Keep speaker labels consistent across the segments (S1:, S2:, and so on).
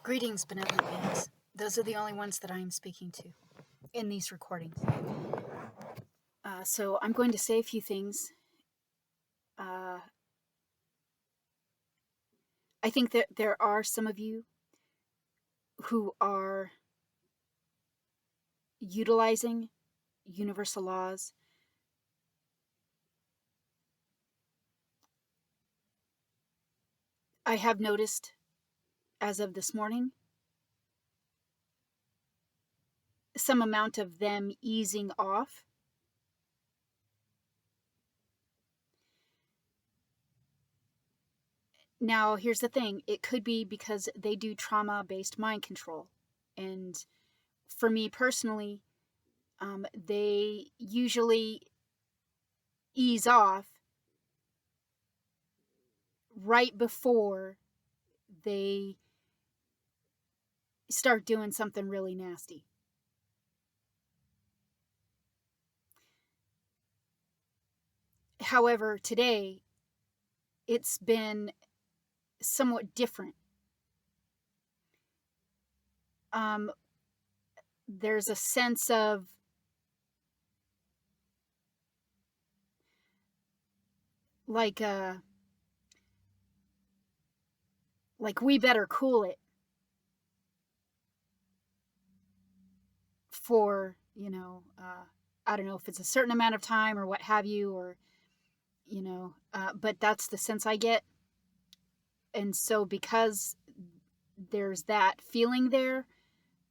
S1: Greetings, benevolent beings. Those are the only ones that I am speaking to in these recordings. So I'm going to say a few things. I think that there are some of you who are utilizing universal laws. I have noticed, as of this morning, some amount of them easing off. Now, here's the thing. It could be because they do trauma-based mind control. And for me personally, they usually ease off right before they start doing something really nasty. However, today, it's been somewhat different. There's a sense of like we better cool it for, I don't know if it's a certain amount of time or what have you, or, but that's the sense I get. And so because there's that feeling there,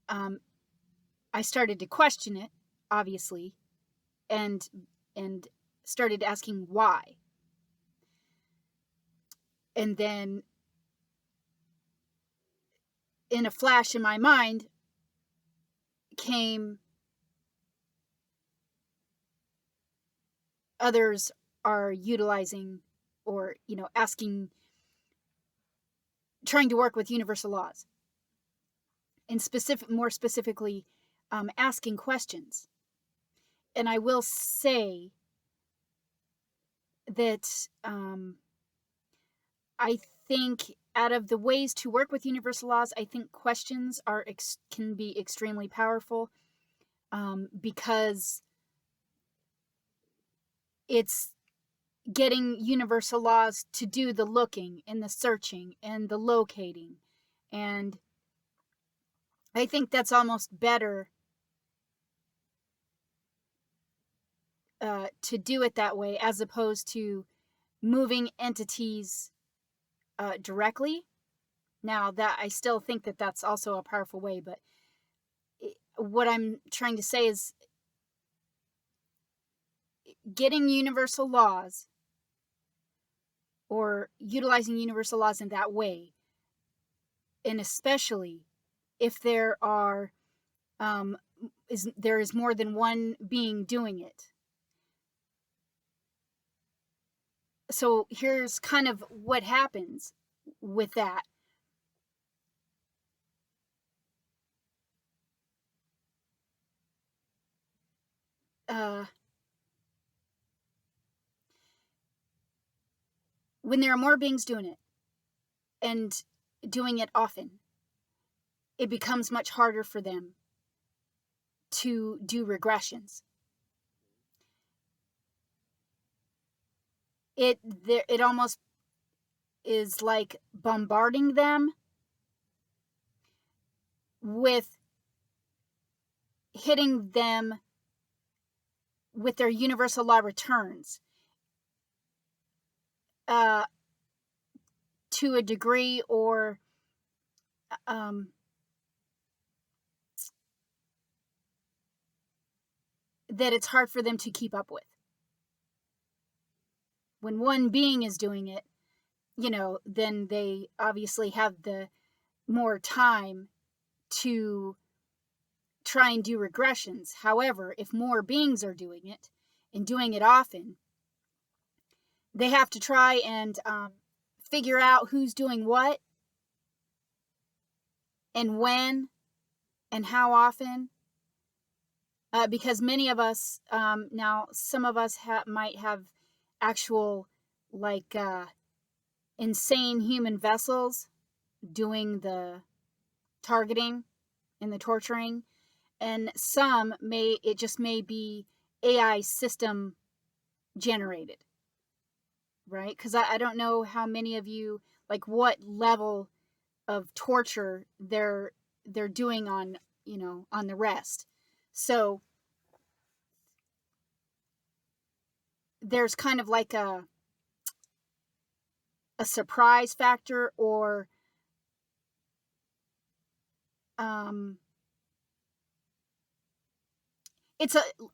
S1: I started to question it, obviously, and started asking why. And then in a flash in my mind came, others are utilizing or, asking, trying to work with universal laws, and more specifically, asking questions. And I will say that I think out of the ways to work with universal laws, I think questions can be extremely powerful, because it's getting universal laws to do the looking and the searching and the locating. And I think that's almost better to do it that way, as opposed to moving entities directly. Now, that I still think that that's also a powerful way, but what I'm trying to say is getting universal laws or utilizing universal laws in that way, and especially if there is more than one being doing it. So here's kind of what happens with that. When there are more beings doing it, and doing it often, it becomes much harder for them to do regressions. It almost is like bombarding them with hitting them with their universal law returns to a degree, or that it's hard for them to keep up with. When one being is doing it, then they obviously have the more time to try and do regressions. However, if more beings are doing it and doing it often, they have to try and figure out who's doing what and when and how often. Because many of us, now some of us might have actual insane human vessels doing the targeting and the torturing, and some may be AI system generated, right? Because I don't know how many of you, like, what level of torture they're doing on, on the rest. So there's kind of like a surprise factor, or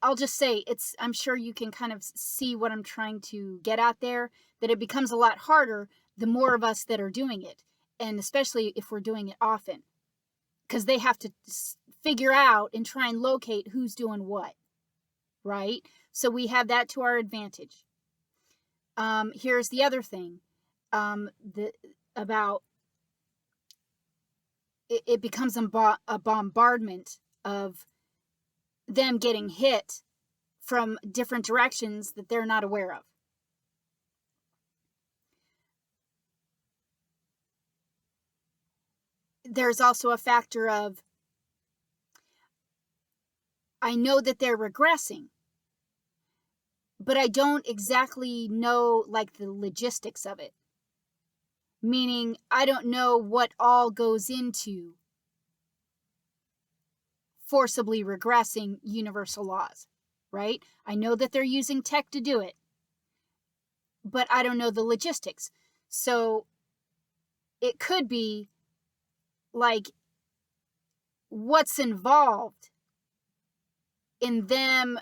S1: I'll just say I'm sure you can kind of see what I'm trying to get at there, that it becomes a lot harder the more of us that are doing it, and especially if we're doing it often, because they have to figure out and try and locate who's doing what, right? So we have that to our advantage. Here's the other thing, about it becomes a bombardment of them getting hit from different directions that they're not aware of. There's also a factor of, I know that they're regressing, but I don't exactly know, like, the logistics of it. Meaning, I don't know what all goes into forcibly regressing universal laws, right? I know that they're using tech to do it, but I don't know the logistics. So it could be like, what's involved in them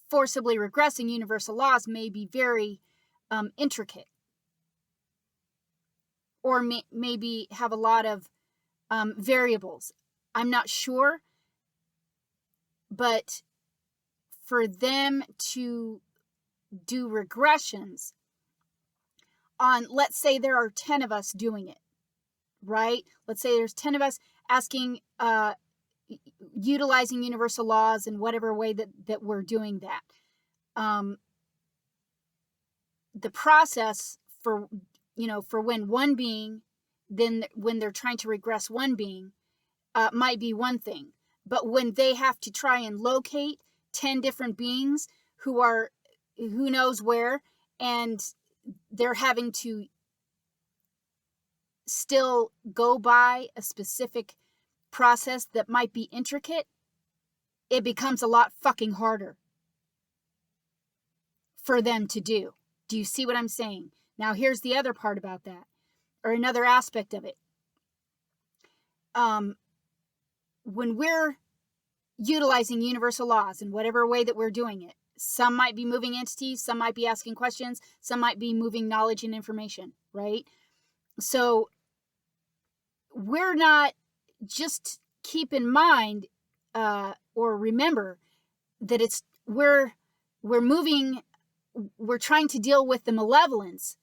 S1: forcibly regressing universal laws may be very intricate, or maybe have a lot of variables. I'm not sure, but for them to do regressions on, let's say there are 10 of us doing it, right? Let's say there's 10 of us asking, utilizing universal laws in whatever way that we're doing that. The process for when one being, then when they're trying to regress one being, might be one thing. But when they have to try and locate 10 different beings who are who knows where, and they're having to still go by a specific process that might be intricate, it becomes a lot fucking harder for them to do. Do you see what I'm saying? Now, here's the other part about that, or another aspect of it. When we're utilizing universal laws in whatever way that we're doing it, some might be moving entities, some might be asking questions, some might be moving knowledge and information, right? So we're not, just keep in mind, or remember that we're trying to deal with the malevolence,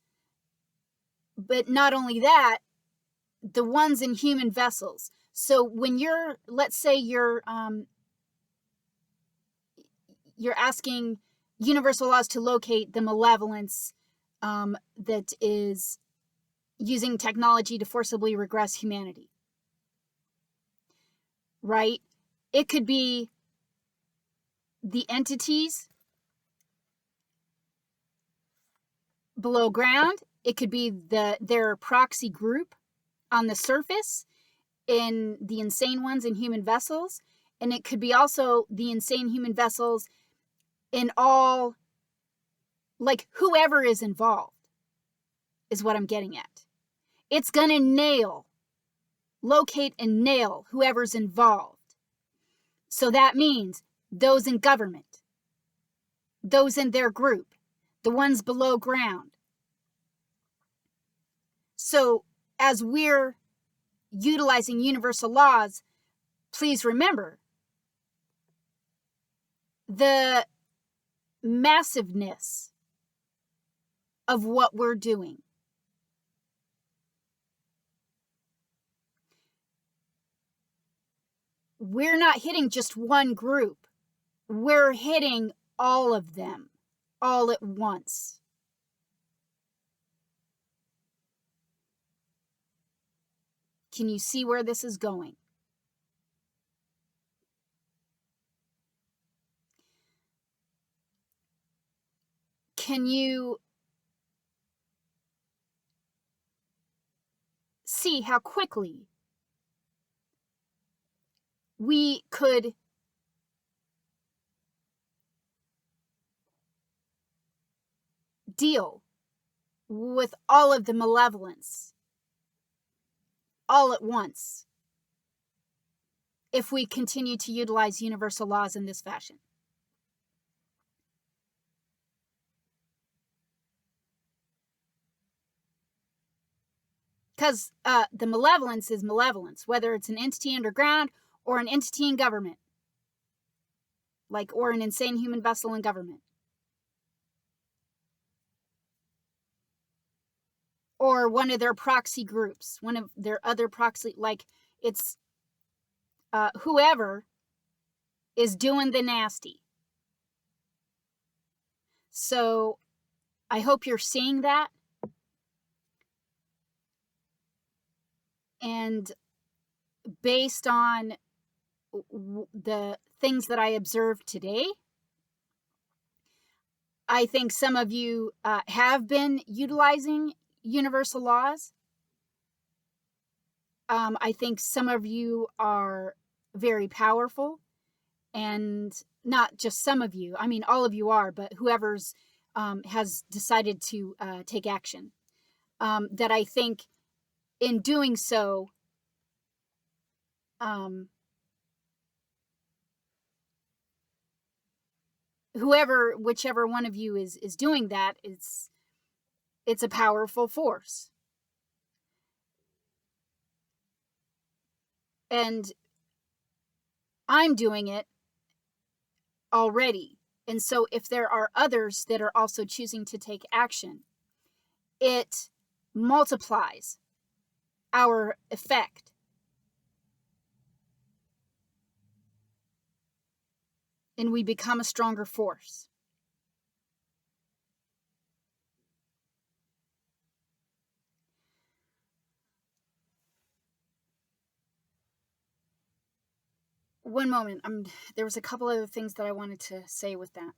S1: but not only that, the ones in human vessels. So when let's say you're asking universal laws to locate the malevolence that is using technology to forcibly regress humanity, right? It could be the entities below ground. It could be their proxy group on the surface, in the insane ones in human vessels. And it could be also the insane human vessels in all, like, whoever is involved is what I'm getting at. It's going to locate and nail whoever's involved. So that means those in government, those in their group, the ones below ground. So as we're utilizing universal laws, please remember the massiveness of what we're doing. We're not hitting just one group. We're hitting all of them all at once. Can you see where this is going? can you see how quickly we could deal with all of the malevolence all at once if we continue to utilize universal laws in this fashion? Because the malevolence is malevolence, whether it's an entity underground or an entity in government, or an insane human vessel in government, or one of their proxy groups, one of their other proxy, it's whoever is doing the nasty. So I hope you're seeing that. And based on the things that I observed today, I think some of you have been utilizing universal laws. I think some of you are very powerful, and not just some of you. I mean, all of you are, but whoever's has decided to take action. That I think in doing so, whichever one of you is doing that, it's a powerful force. And I'm doing it already. And so if there are others that are also choosing to take action, it multiplies our effect. And we become a stronger force. One moment. There was a couple other things that I wanted to say with that.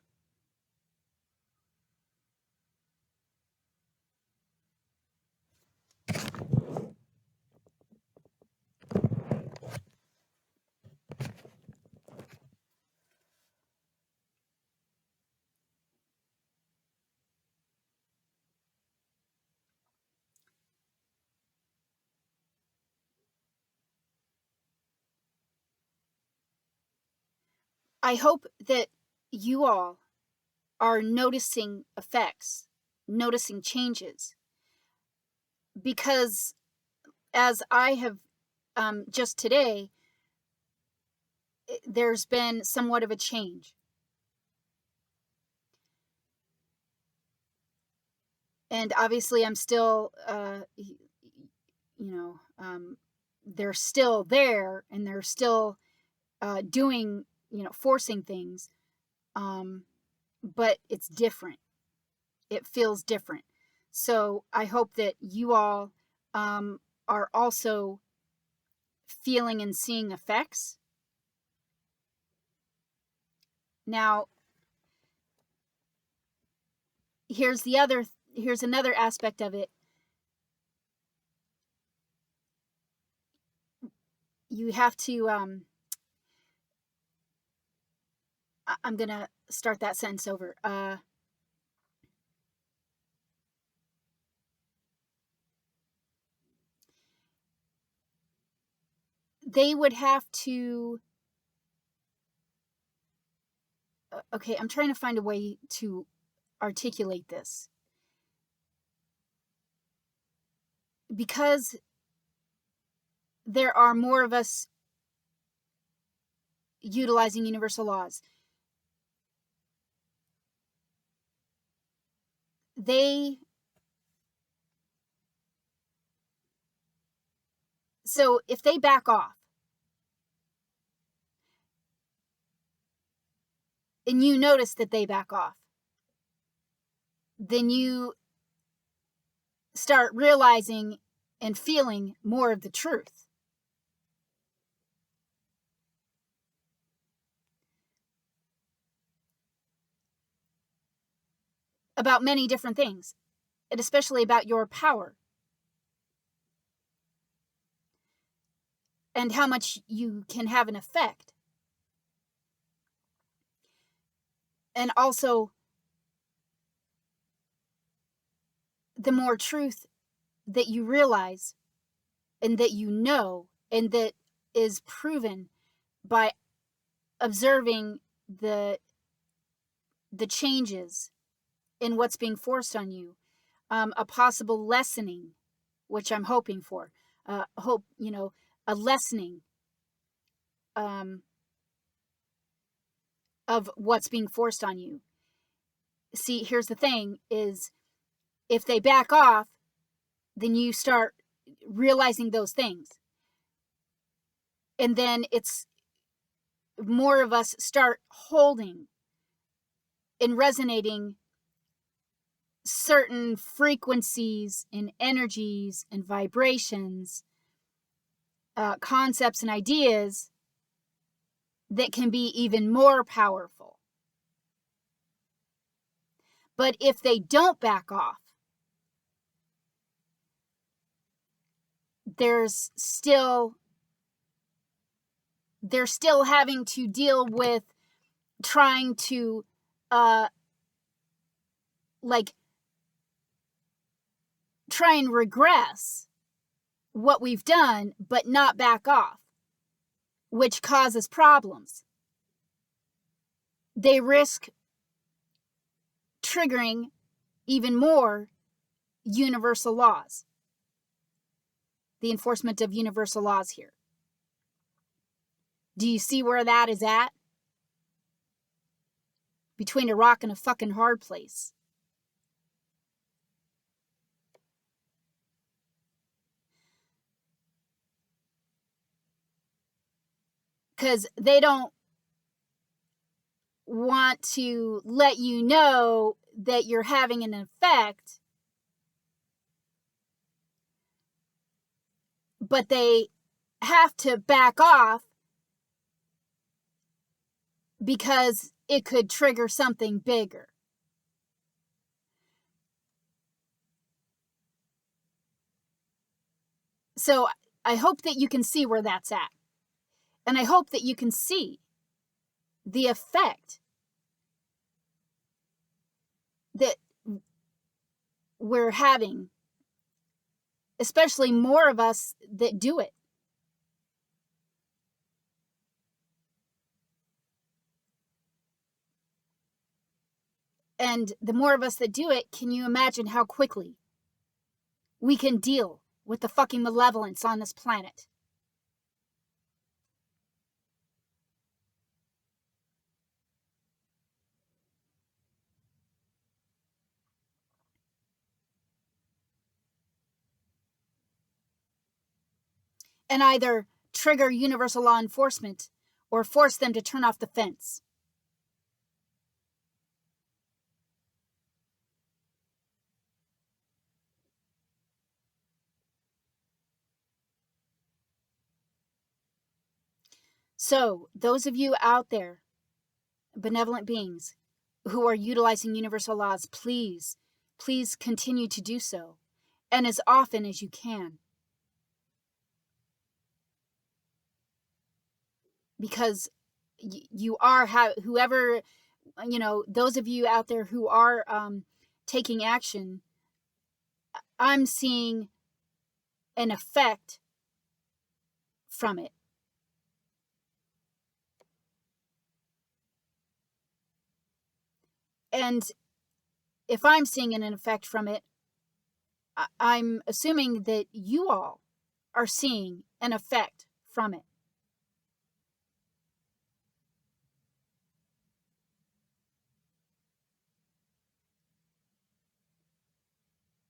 S1: I hope that you all are noticing effects, noticing changes, because as I have just today, there's been somewhat of a change. And obviously I'm still, they're still there, and they're still doing, forcing things. But it's different. It feels different. So I hope that you all are also feeling and seeing effects. Now, here's another aspect of it. You have to, I'm going to start that sentence over. They would have to, okay, I'm trying to find a way to articulate this. Because there are more of us utilizing universal laws, so if they back off, and you notice that they back off, then you start realizing and feeling more of the truth. about many different things, and especially about your power and how much you can have an effect. And also, the more truth that you realize and that you know and that is proven by observing the changes in what's being forced on you, a possible lessening, which I'm hoping for, a lessening of what's being forced on you. See, here's the thing is, if they back off, then you start realizing those things. And then it's more of us start holding and resonating certain frequencies and energies and vibrations, concepts and ideas that can be even more powerful. But if they don't back off, they're still having to deal with trying to try and regress what we've done, but not back off, which causes problems. They risk triggering even more universal laws, the enforcement of universal laws here. Do you see where that is at? Between a rock and a fucking hard place. Because they don't want to let you know that you're having an effect, but they have to back off because it could trigger something bigger. So I hope that you can see where that's at. And I hope that you can see the effect that we're having, especially more of us that do it. And the more of us that do it, can you imagine how quickly we can deal with the fucking malevolence on this planet? And either trigger universal law enforcement or force them to turn off the fence. So, those of you out there, benevolent beings, who are utilizing universal laws, please continue to do so, and as often as you can. Because you are, whoever, those of you out there who are taking action, I'm seeing an effect from it. And if I'm seeing an effect from it, I'm assuming that you all are seeing an effect from it.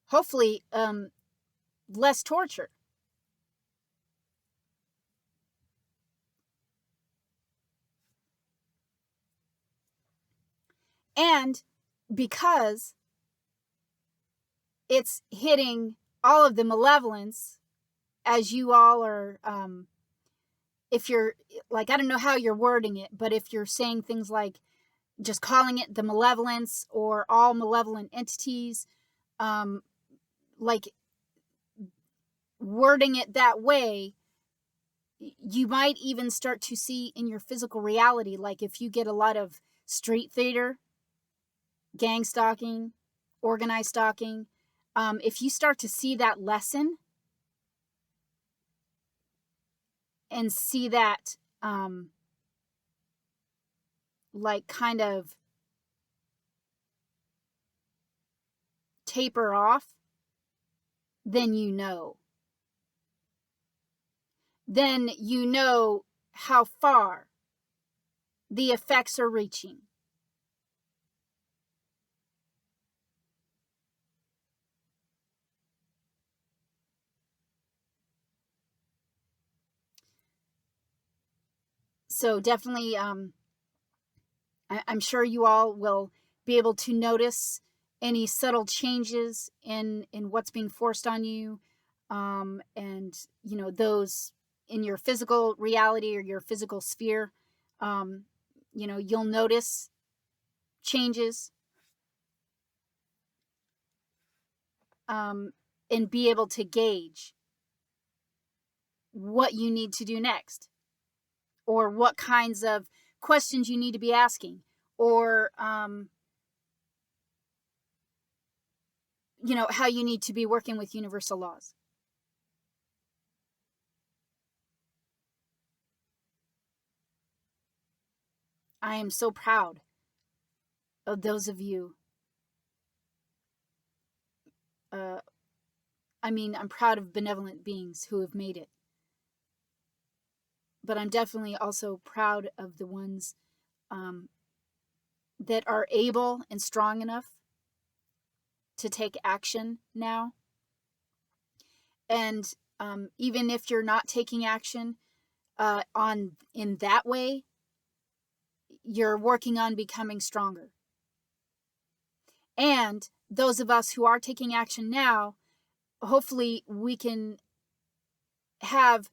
S1: Hopefully, less torture. And because it's hitting all of the malevolence, as you all are, if you're, like, I don't know how you're wording it, but if you're saying things like, just calling it the malevolence or all malevolent entities, like wording it that way, you might even start to see in your physical reality, like if you get a lot of street theater, gang stalking, organized stalking, if you start to see that lesson and see that like kind of taper off, then you know. Then you know how far the effects are reaching. So definitely, I'm sure you all will be able to notice any subtle changes in what's being forced on you, and you know, those in your physical reality or your physical sphere. You know, you'll notice changes, and be able to gauge what you need to do next, or what kinds of questions you need to be asking, or you know, how you need to be working with universal laws. I am so proud of those of you. I'm proud of benevolent beings who have made it. But I'm definitely also proud of the ones that are able and strong enough to take action now. And even if you're not taking action in that way, you're working on becoming stronger. And those of us who are taking action now, hopefully we can have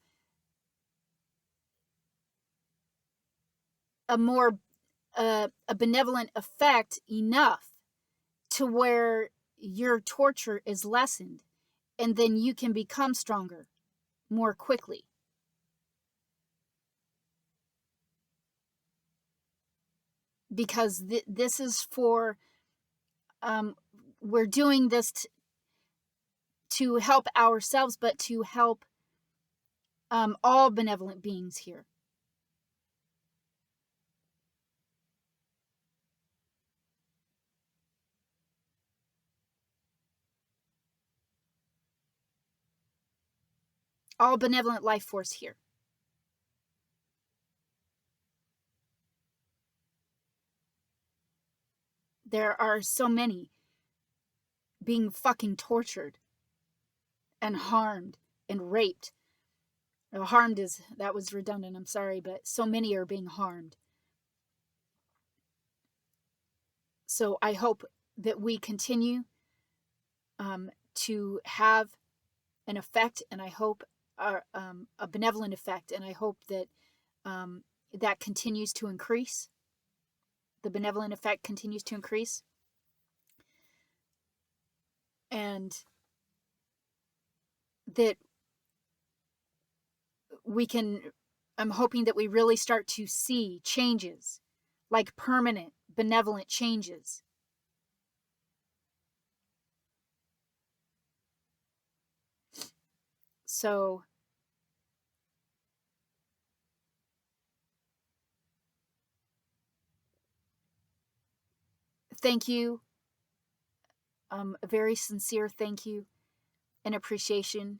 S1: a more a benevolent effect enough to where your torture is lessened, and then you can become stronger more quickly. Because this is for, we're doing this to help ourselves, but to help all benevolent beings here. All benevolent life force here. There are so many being fucking tortured and harmed and raped. Harmed that was redundant, I'm sorry, but so many are being harmed. So I hope that we continue to have an effect, and I hope a benevolent effect, and I hope that that continues to increase. The benevolent effect continues to increase. And that we can, I'm hoping that we really start to see changes, like permanent, benevolent changes. So thank you. A very sincere thank you and appreciation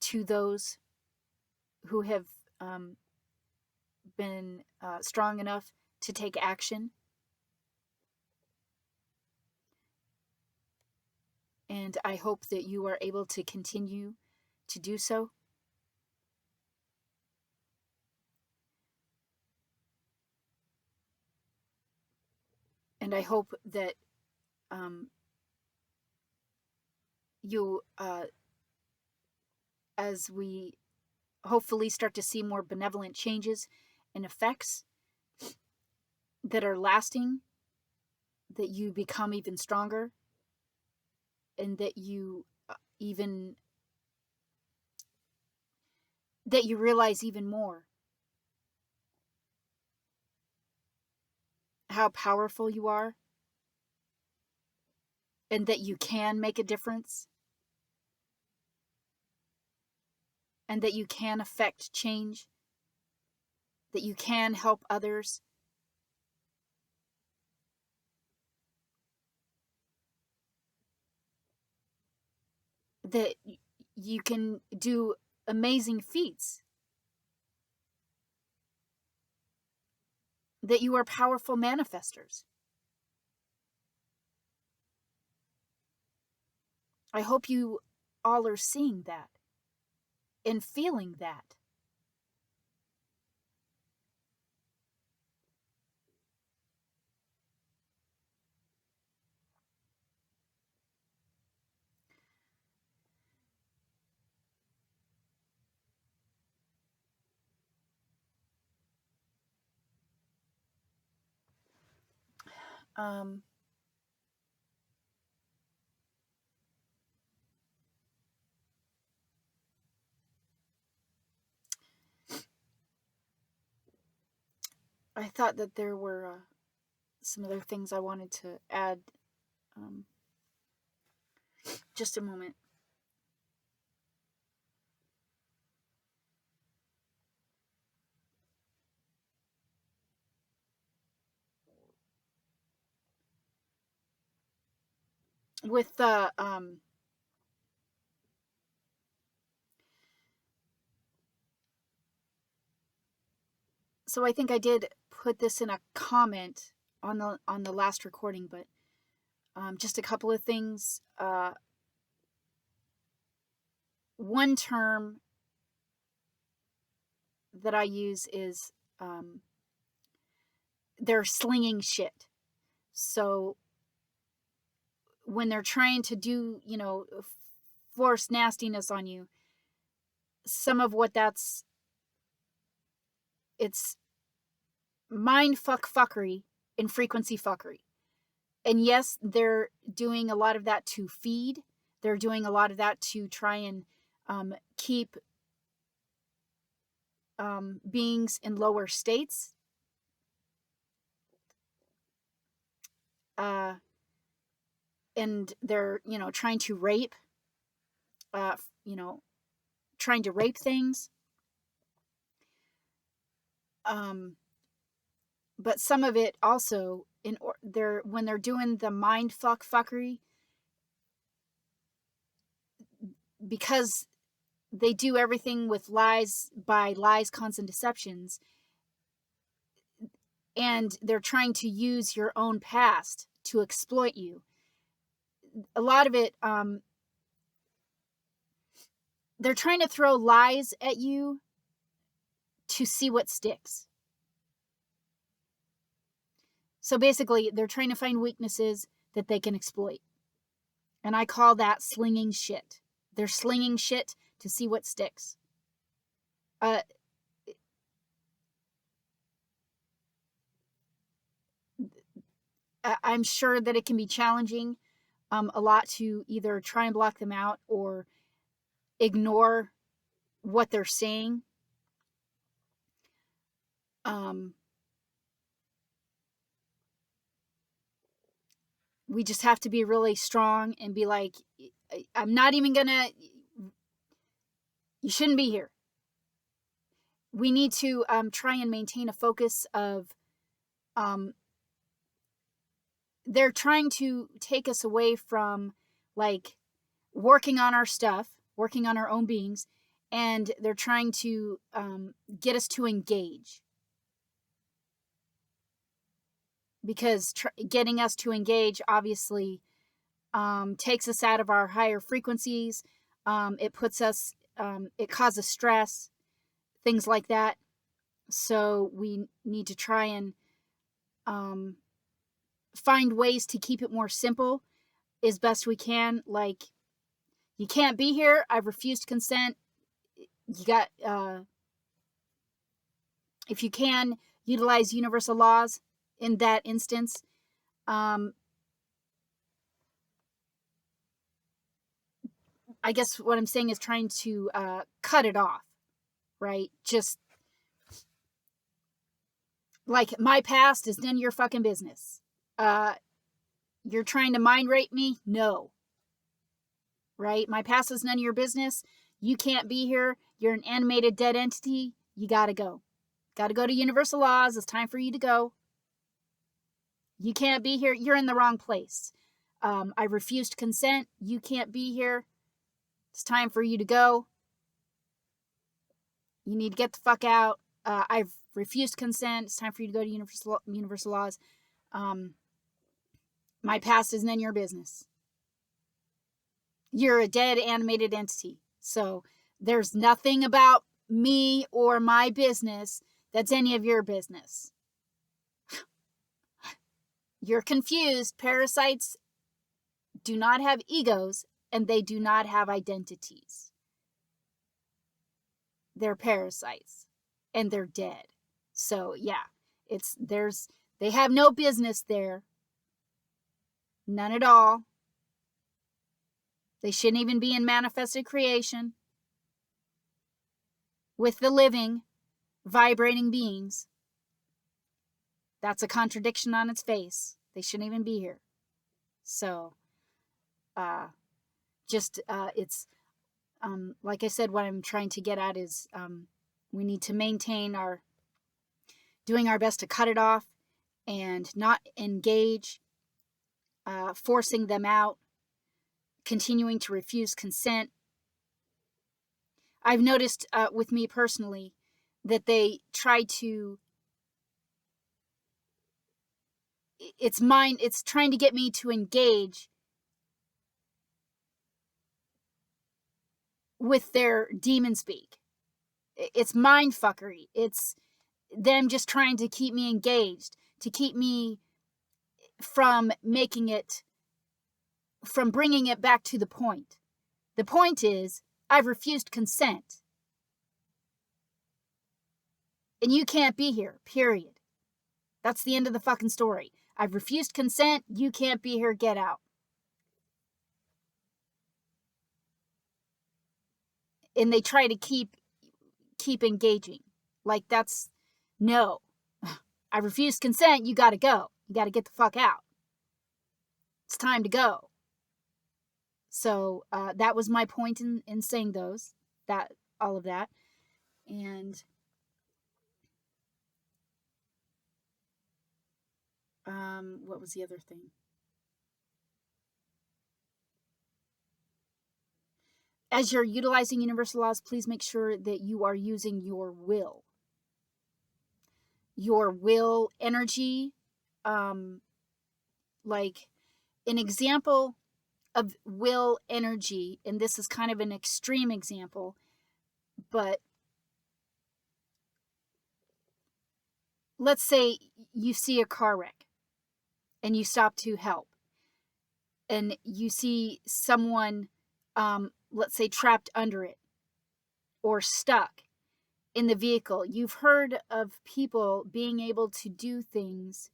S1: to those who have been strong enough to take action. And I hope that you are able to continue to do so. And I hope that you, as we hopefully start to see more benevolent changes and effects, that are lasting, that you become even stronger, and that you realize even more how powerful you are, and that you can make a difference, and that you can affect change, that you can help others. That you can do amazing feats, that you are powerful manifestors. I hope you all are seeing that and feeling that. I thought that there were some other things I wanted to add. Just a moment. With the so I think I did put this in a comment on the last recording, but just a couple of things. One term that I use is they're slinging shit. So when they're trying to do, force nastiness on you, some of what it's mind fuckery and frequency fuckery. And yes, they're doing a lot of that to feed. They're doing a lot of that to try and keep beings in lower states. And they're, trying to rape, trying to rape things. But some of it also, when they're doing the mind fuckery, because they do everything with lies, cons, and deceptions, and they're trying to use your own past to exploit you. A lot of it, they're trying to throw lies at you to see what sticks. So basically, they're trying to find weaknesses that they can exploit. And I call that slinging shit. They're slinging shit to see what sticks. I'm sure that it can be challenging a lot to either try and block them out or ignore what they're saying. We just have to be really strong and be like, I'm not even gonna, you shouldn't be here. We need to try and maintain a focus of, they're trying to take us away from like working on our stuff, working on our own beings, and they're trying to get us to engage. Because getting us to engage obviously takes us out of our higher frequencies. It puts us, it causes stress, things like that. So we need to try and find ways to keep it more simple as best we can. Like, you can't be here. I've refused consent. You got, if you can, utilize universal laws. in that instance. I guess what I'm saying is trying to cut it off, right? Just like, my past is none of your fucking business. You're trying to mind rape me? No. Right? My past is none of your business. You can't be here. You're an animated dead entity. You gotta go. Gotta go to universal laws. It's time for you to go. You can't be here. You're in the wrong place. I refused consent. You can't be here. It's time for you to go. You need to get the fuck out. I've refused consent. It's time for you to go to universal laws. My past is none of your business. You're a dead animated entity. So there's nothing about me or my business that's any of your business. You're confused. Parasites do not have egos, and they do not have identities. They're parasites, and they're dead. So yeah, they have no business there. None at all. They shouldn't even be in manifested creation with the living, vibrating beings. That's a contradiction on its face. They shouldn't even be here. So, it's, like I said, what I'm trying to get at is we need to maintain doing our best to cut it off and not engage, forcing them out, continuing to refuse consent. I've noticed with me personally that they try to, it's trying to get me to engage with their demon speak. It's mind fuckery. It's them just trying to keep me engaged, to keep me from bringing it back to the point. The point is, I've refused consent. And you can't be here, period. That's the end of the fucking story. I've refused consent. You can't be here. Get out. And they try to keep engaging. Like, no. I refused consent. You got to go. You got to get the fuck out. It's time to go. So that was my point in saying all of that. And what was the other thing? As you're utilizing universal laws, please make sure that you are using your will. Your will energy. Like an example of will energy, and this is kind of an extreme example, but let's say you see a car wreck and you stop to help, and you see someone, let's say, trapped under it or stuck in the vehicle. You've heard of people being able to do things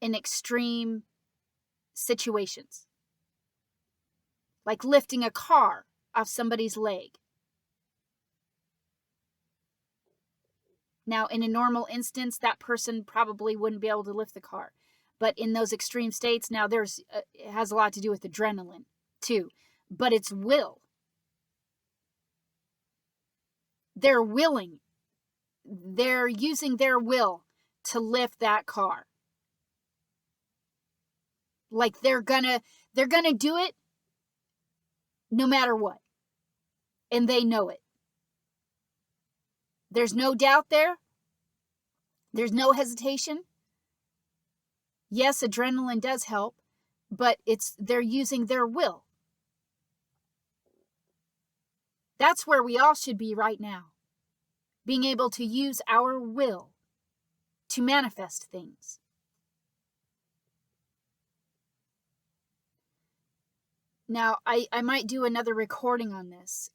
S1: in extreme situations, like lifting a car off somebody's leg. Now, in a normal instance, that person probably wouldn't be able to lift the car. But in those extreme states, now it has a lot to do with adrenaline too. But it's will. They're willing. They're using their will to lift that car. Like they're gonna do it no matter what. And they know it. There's no doubt there. There's no hesitation. Yes, adrenaline does help, but they're using their will. That's where we all should be right now. Being able to use our will to manifest things. Now, I might do another recording on this.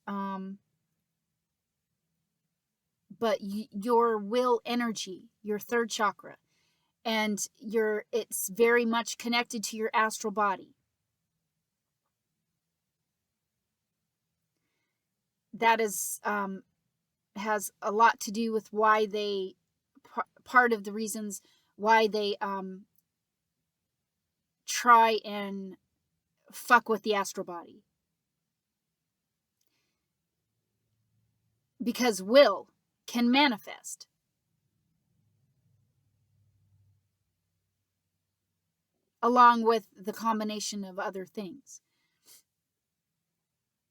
S1: But your will energy, your third chakra, and it's very much connected to your astral body. That is has a lot to do with why they part of the reasons why they try and fuck with the astral body. Because will can manifest. Along with the combination of other things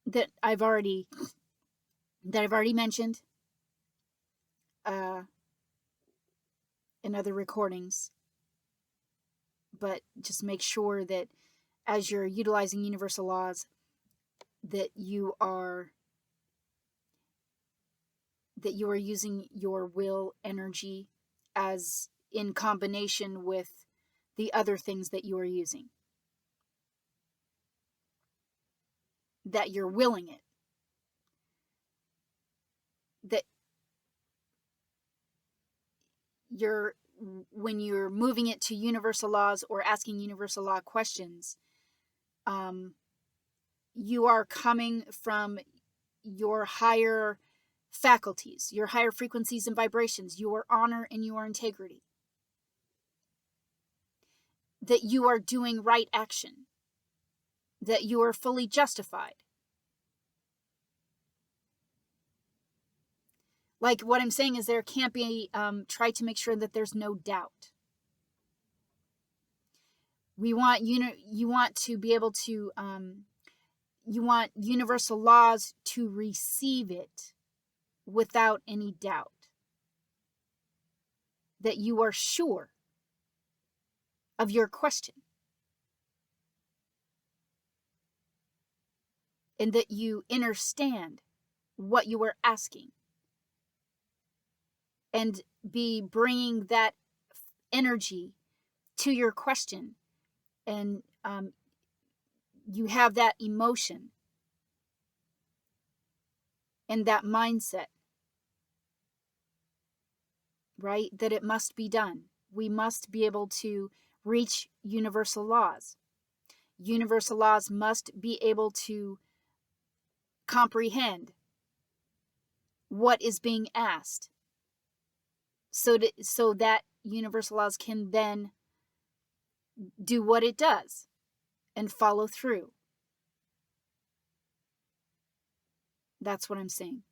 S1: that I've already mentioned in other recordings. But just make sure that as you're utilizing universal laws, that you are using your will energy as in combination with the other things that you are using. That you're willing it. That when you're moving it to universal laws or asking universal law questions, you are coming from your higher faculties, your higher frequencies and vibrations, your honor and your integrity. That you are doing right action. That you are fully justified. Like what I'm saying is there can't be, try to make sure that there's no doubt. You want to be able to, you want universal laws to receive it without any doubt. That you are sure of your question. And that you understand what you are asking. And be bringing that energy to your question. And you have that emotion and that mindset, right? That it must be done. We must be able to reach universal laws. Universal laws must be able to comprehend what is being asked so that universal laws can then do what it does and follow through. That's what I'm saying.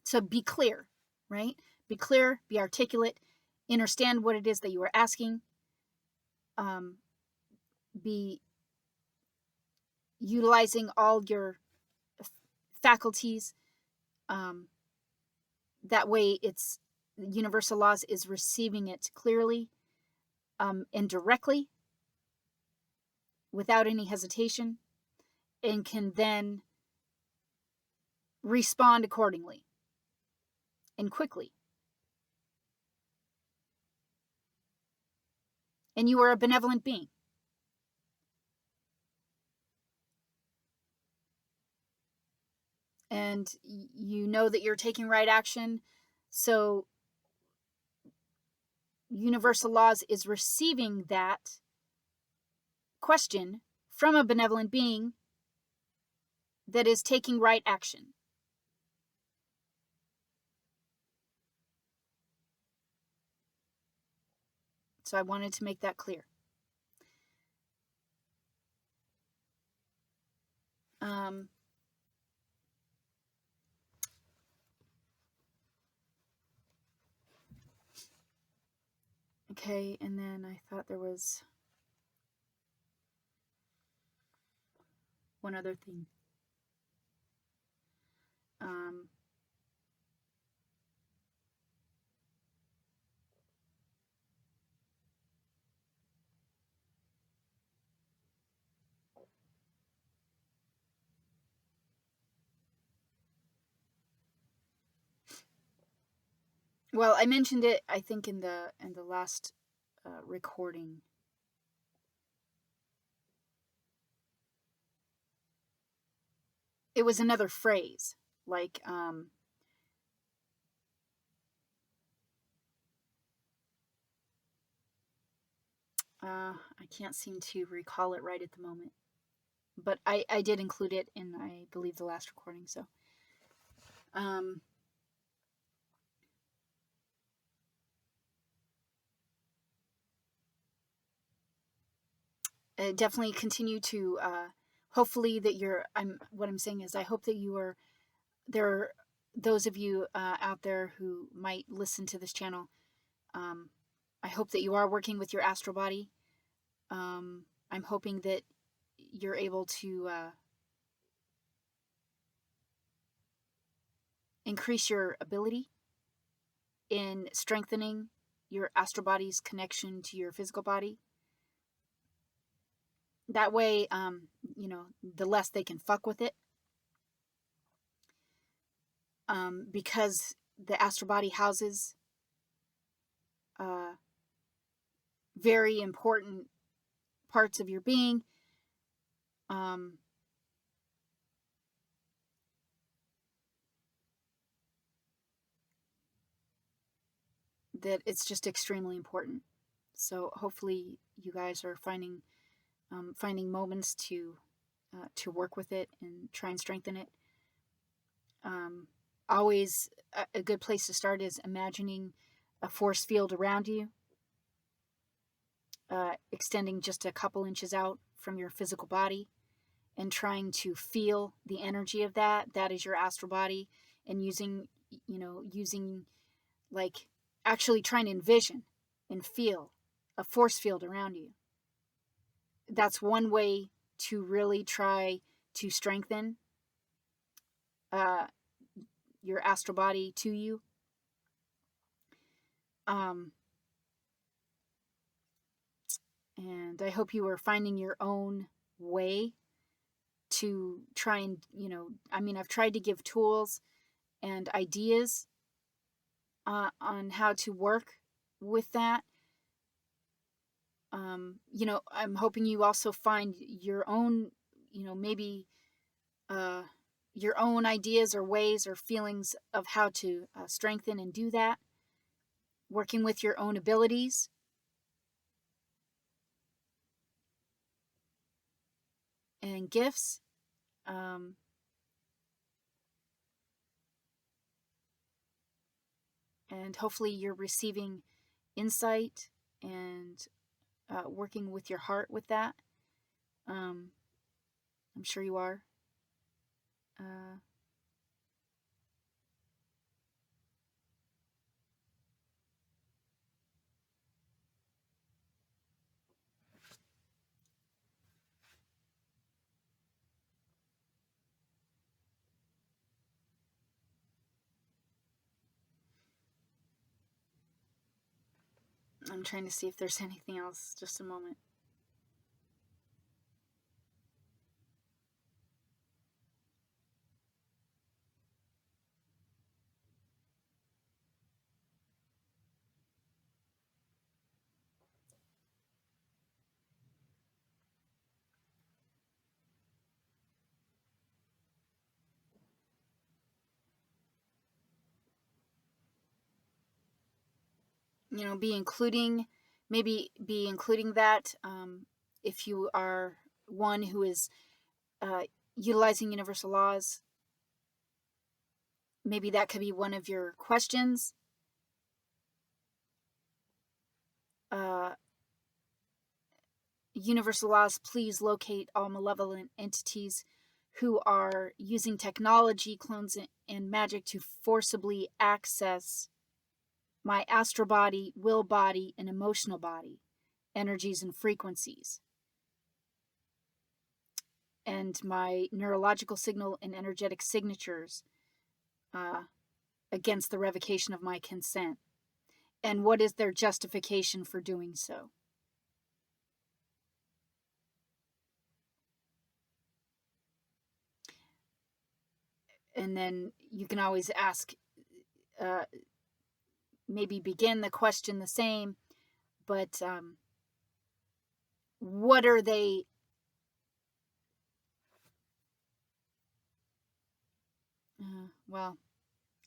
S1: So be clear, right? Be clear, be articulate, understand what it is that you are asking. Be utilizing all your faculties. That way it's universal laws is receiving it clearly and directly without any hesitation, and can then respond accordingly and quickly. And you are a benevolent being. And you know that you're taking right action. So universal laws is receiving that question from a benevolent being that is taking right action. So I wanted to make that clear. Okay, and then I thought there was one other thing. Well, I mentioned it, I think, in the last recording. It was another phrase, like I can't seem to recall it right at the moment, but I did include it in, I believe, the last recording. So, definitely continue to, hopefully that what I'm saying is I hope that you are, there are those of you out there who might listen to this channel. I hope that you are working with your astral body. I'm hoping that you're able to increase your ability in strengthening your astral body's connection to your physical body. That way, the less they can fuck with it. Because the astral body houses very important parts of your being. That it's just extremely important. So hopefully you guys are finding moments to work with it and try and strengthen it. Always a good place to start is imagining a force field around you, extending just a couple inches out from your physical body, and trying to feel the energy of that. That is your astral body, and using like actually trying to envision and feel a force field around you. That's one way to really try to strengthen your astral body to you. And I hope you are finding your own way to try and, I've tried to give tools and ideas on how to work with that. I'm hoping you also find your own, maybe your own ideas or ways or feelings of how to strengthen and do that, working with your own abilities. And gifts. And hopefully you're receiving insight and working with your heart with that. I'm sure you are. I'm trying to see if there's anything else. Just a moment. Be including that if you are one who is utilizing universal laws. Maybe that could be one of your questions. Universal laws, please locate all malevolent entities who are using technology, clones, and magic to forcibly access my astral body, will body, and emotional body, energies and frequencies, and my neurological signal and energetic signatures against the revocation of my consent. And what is their justification for doing so? And then you can always ask, maybe begin the question the same, but what are they? Well,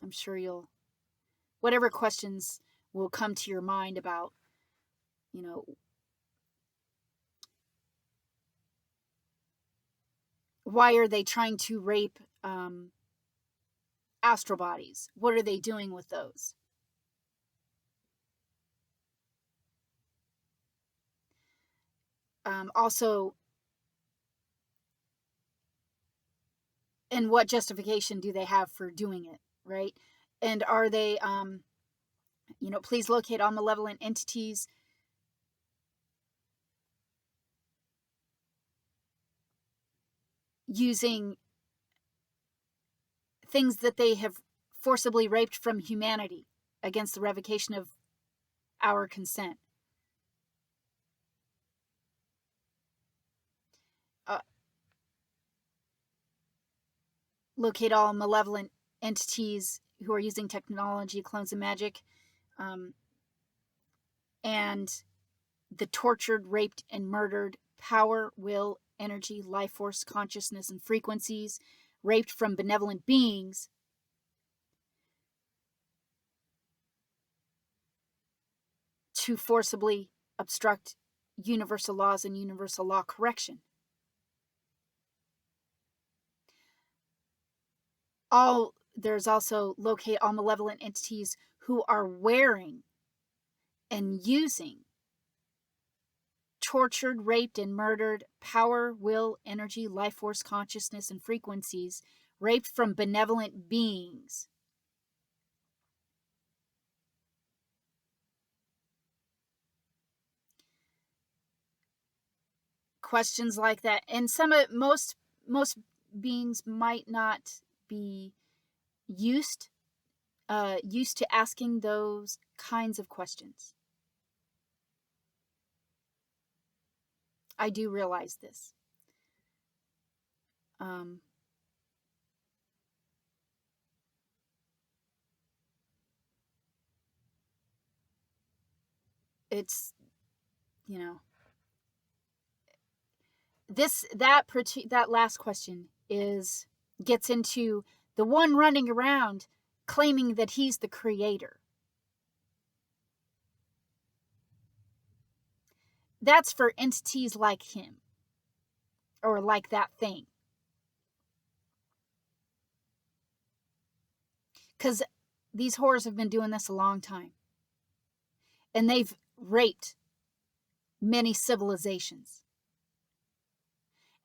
S1: I'm sure whatever questions will come to your mind about, Why are they trying to rape astral bodies? What are they doing with those? Also, and what justification do they have for doing it, right? And are they, please locate all malevolent entities using things that they have forcibly raped from humanity against the revocation of our consent. Locate all malevolent entities who are using technology, clones, and magic, and the tortured, raped, and murdered power, will, energy, life force, consciousness, and frequencies raped from benevolent beings to forcibly obstruct universal laws and universal law correction. There's also locate all malevolent entities who are wearing and using tortured, raped, and murdered power, will, energy, life force, consciousness, and frequencies raped from benevolent beings. Questions like that, and most beings might not be used to asking those kinds of questions. I do realize this. It's, that last question gets into the one running around claiming that he's the creator. That's for entities like him or like that thing. Because these whores have been doing this a long time. And they've raped many civilizations.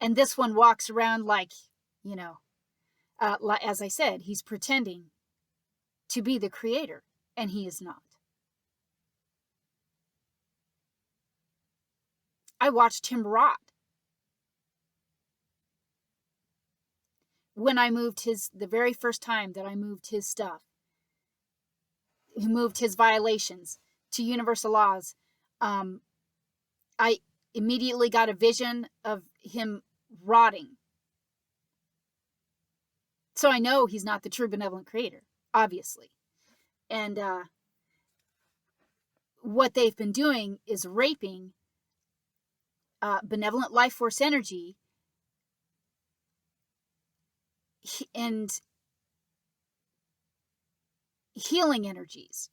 S1: And this one walks around like, as I said, he's pretending to be the creator, and he is not. I watched him rot. When I moved the very first time that I moved his stuff, he moved his violations to universal laws, I immediately got a vision of him rotting. So I know he's not the true benevolent creator, obviously. And what they've been doing is raping benevolent life force energy and healing energies.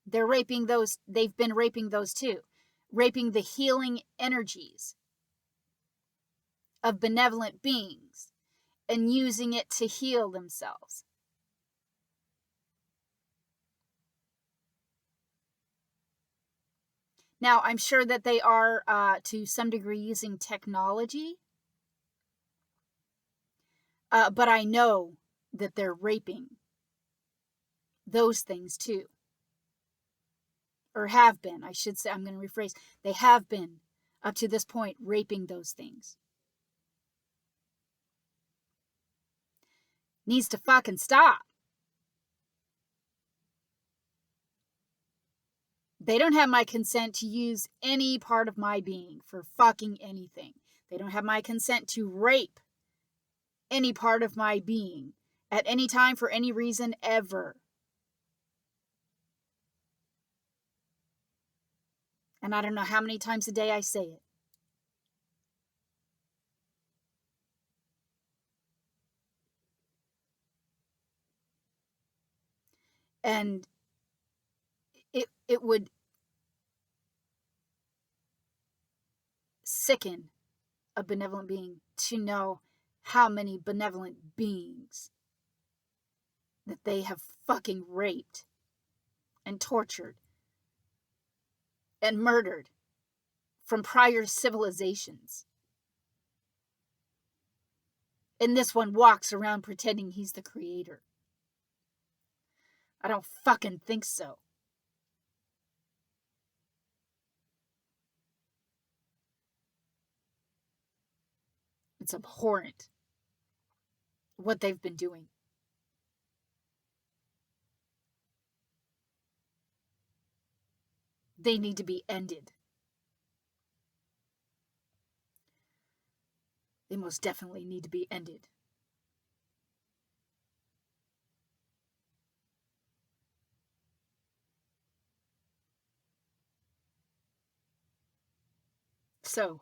S1: They're raping those. They've been raping those too. Raping the healing energies of benevolent beings and using it to heal themselves. Now, I'm sure that they are, to some degree, using technology. But I know that they're raping those things too. Or have been, I should say. I'm going to rephrase. They have been, up to this point, raping those things. Needs to fucking stop. They don't have my consent to use any part of my being for fucking anything. They don't have my consent to rape any part of my being at any time for any reason ever. And I don't know how many times a day I say it. And it would sicken a benevolent being to know how many benevolent beings that they have fucking raped and tortured and murdered from prior civilizations. And this one walks around pretending he's the creator. I don't fucking think so. It's abhorrent what they've been doing. They need to be ended. They most definitely need to be ended. So,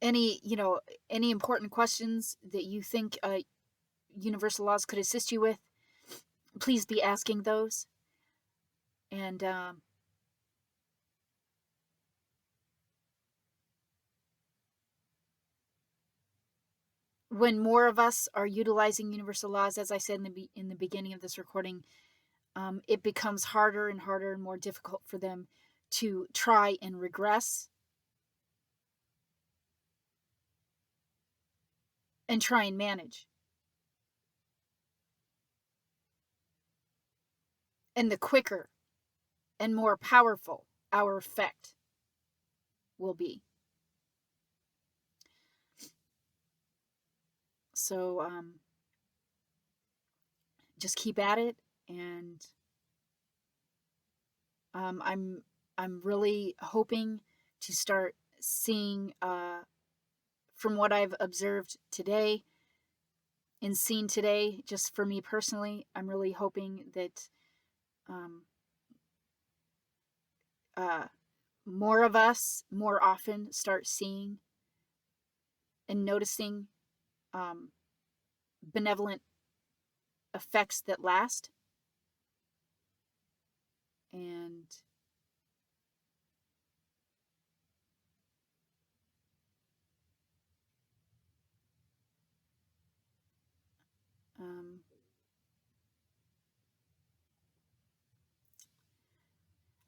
S1: any important questions that you think universal laws could assist you with, please be asking those. And when more of us are utilizing universal laws, as I said in the beginning of this recording, it becomes harder and harder and more difficult for them to try and regress and try and manage. And the quicker and more powerful our effect will be. So just keep at it, and I'm really hoping to start seeing, from what I've observed today and seen today, just for me personally, I'm really hoping that more of us more often start seeing and noticing benevolent effects that last. And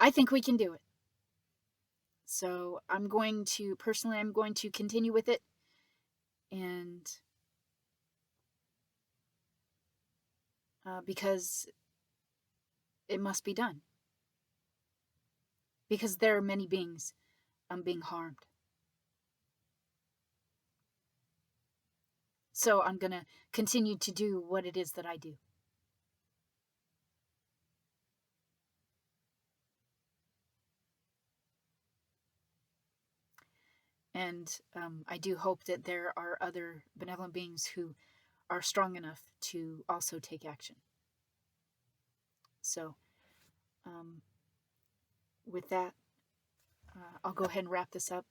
S1: I think we can do it. So I'm going to continue with it, and because it must be done. Because there are many beings being harmed. So I'm going to continue to do what it is that I do. And I do hope that there are other benevolent beings who are strong enough to also take action. So with that, I'll go ahead and wrap this up.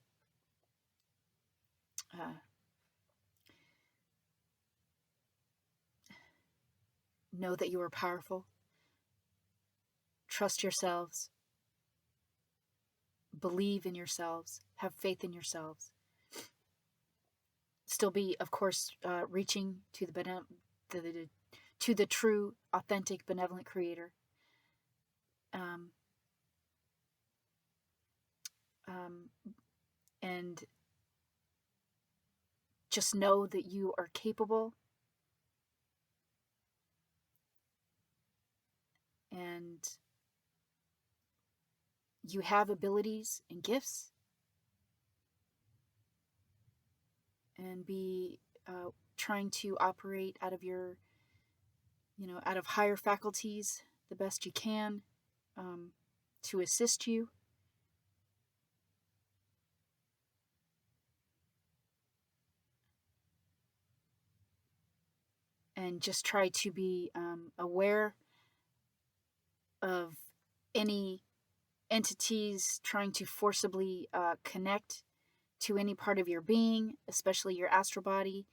S1: Know that you are powerful. Trust yourselves. Believe in yourselves. Have faith in yourselves. Still be, of course, reaching to the true, authentic, benevolent Creator. And just know that you are capable, and you have abilities and gifts, and be trying to operate out of your, out of higher faculties the best you can to assist you. And just try to be aware of any entities trying to forcibly connect to any part of your being, especially your astral body.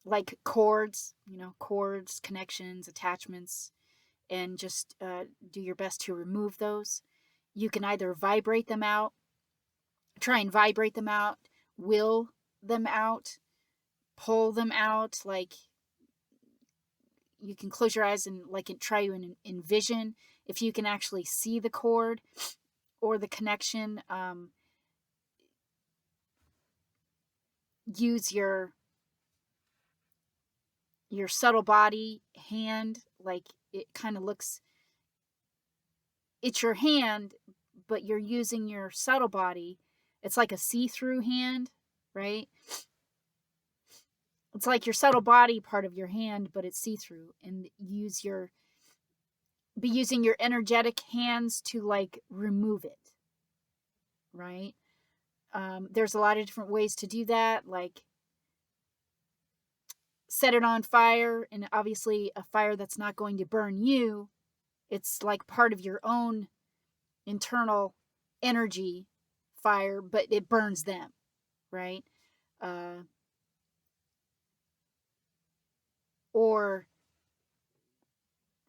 S1: like cords, cords, connections, attachments, and just do your best to remove those. You can either vibrate them out, try and vibrate them out, will them out, pull them out. Like, you can close your eyes and like try and envision if you can actually see the cord or the connection. Use your subtle body hand, like it kind of looks, it's your hand, but you're using your subtle body. It's like a see-through hand, right? It's like your subtle body part of your hand, but it's see-through, and be using your energetic hands to like remove it, right? There's a lot of different ways to do that, like set it on fire, and obviously a fire that's not going to burn you. It's like part of your own internal energy fire, but it burns them, right? Or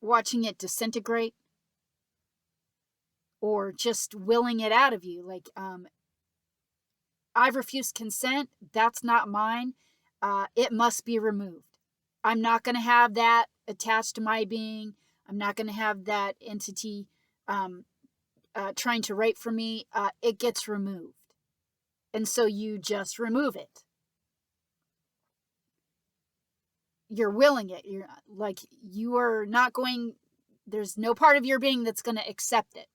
S1: watching it disintegrate, or just willing it out of you. Like, I've refused consent. That's not mine. It must be removed. I'm not going to have that attached to my being. I'm not going to have that entity trying to rape for me. It gets removed. And so you just remove it. You're willing it. You're like, you are not going, there's no part of your being that's going to accept it.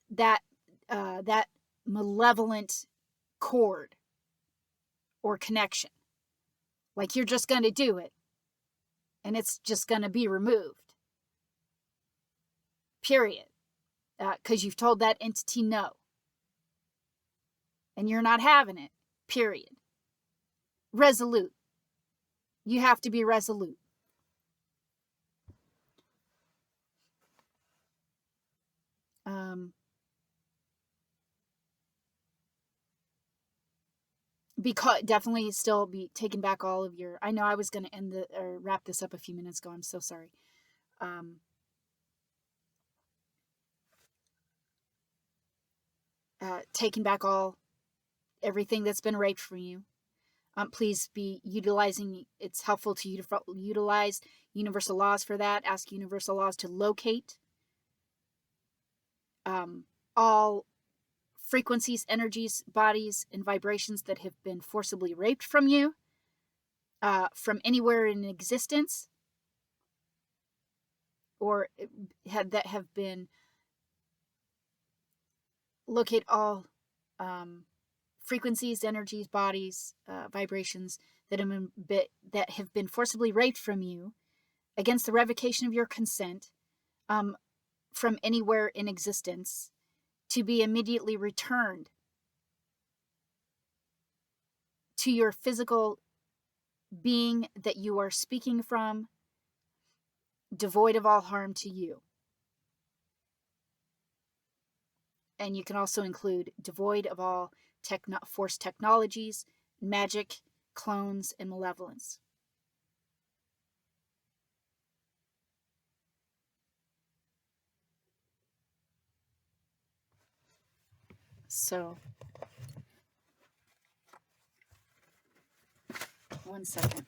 S1: That malevolent cord or connection. Like, you're just going to do it, and it's just going to be removed. Period. Because you've told that entity no. And you're not having it. Period. Resolute. You have to be resolute. Because definitely still be taking back all of your, I know I was going to wrap this up a few minutes ago. I'm so sorry. Taking back everything that's been raped from you. Please be utilizing, it's helpful to utilize universal laws for that. Ask universal laws to locate all frequencies, energies, bodies, and vibrations that have been forcibly raped from you, from anywhere in existence, or that have been, locate all frequencies, energies, bodies, vibrations that have been forcibly raped from you against the revocation of your consent, from anywhere in existence, to be immediately returned to your physical being that you are speaking from, devoid of all harm to you. And you can also include devoid of all force technologies, magic, clones, and malevolence. So, 1 second.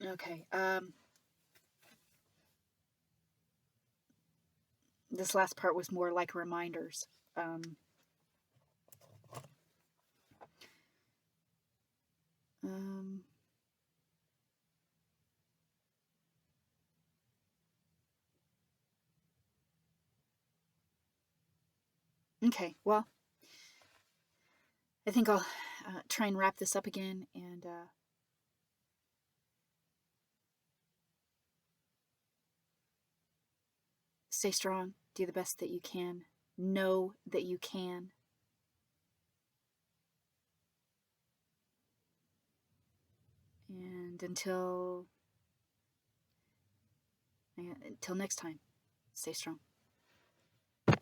S1: Okay. This last part was more like reminders. Okay, well, I think I'll try and wrap this up again, and stay strong. Do the best that you can. Know that you can. And until next time, stay strong.